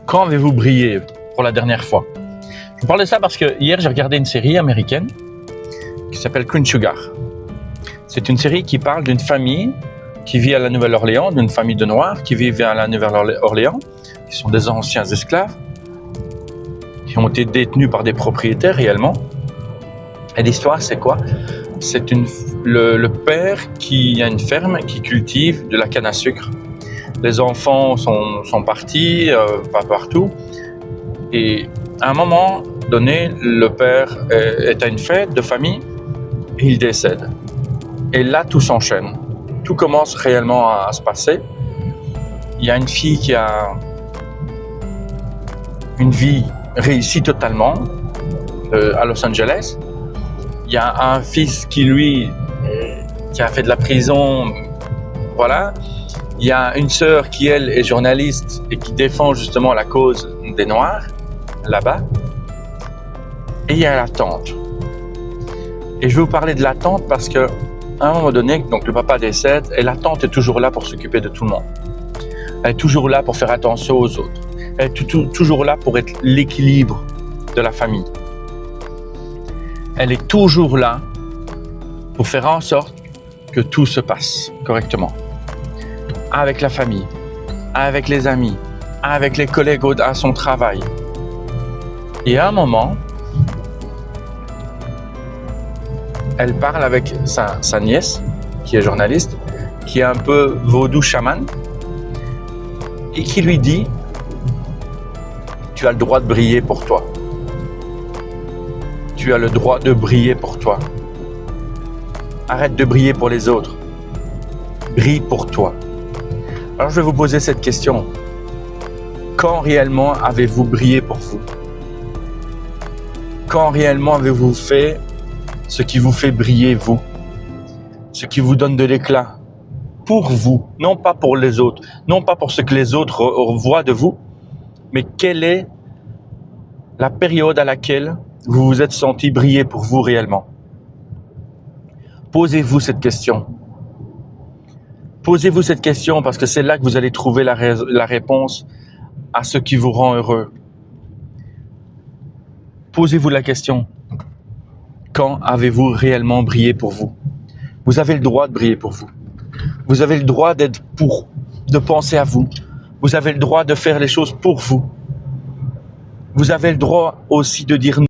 Quand avez-vous brillé pour la dernière fois? Je vous parle de ça parce que hier j'ai regardé une série américaine qui s'appelle Queen Sugar. C'est une série qui parle d'une famille qui vit à la Nouvelle-Orléans, d'une famille de Noirs qui vivent à la Nouvelle-Orléans, qui sont des anciens esclaves, qui ont été détenus par des propriétaires réellement. Et l'histoire, c'est quoi? C'est le père qui a une ferme qui cultive de la canne à sucre. Les enfants sont partis, pas partout. Et à un moment donné, le père est à une fête de famille et il décède. Et là, tout s'enchaîne. Tout commence réellement à se passer. Il y a une fille qui a une vie réussie totalement à Los Angeles. Il y a un fils qui, lui, qui a fait de la prison. Voilà. Il y a une sœur qui, elle, est journaliste et qui défend justement la cause des Noirs, là-bas. Et il y a la tante. Et je vais vous parler de la tante parce que, à un moment donné, donc le papa décède et la tante est toujours là pour s'occuper de tout le monde. Elle est toujours là pour faire attention aux autres. Elle est toujours là pour être l'équilibre de la famille. Elle est toujours là pour faire en sorte que tout se passe correctement. Avec la famille, avec les amis, avec les collègues à son travail. Et à un moment, elle parle avec sa nièce, qui est journaliste, qui est un peu vaudou chaman, et qui lui dit « Tu as le droit de briller pour toi. Tu as le droit de briller pour toi. Arrête de briller pour les autres. Brille pour toi. » Alors je vais vous poser cette question. Quand réellement avez-vous brillé pour vous? Quand réellement avez-vous fait ce qui vous fait briller vous? Ce qui vous donne de l'éclat pour vous, non pas pour les autres, non pas pour ce que les autres voient de vous, mais quelle est la période à laquelle vous vous êtes senti briller pour vous réellement? Posez-vous cette question. Posez-vous cette question parce que c'est là que vous allez trouver la réponse à ce qui vous rend heureux. Posez-vous la question. Quand avez-vous réellement brillé pour vous? Vous avez le droit de briller pour vous. Vous avez le droit de penser à vous. Vous avez le droit de faire les choses pour vous. Vous avez le droit aussi de dire non.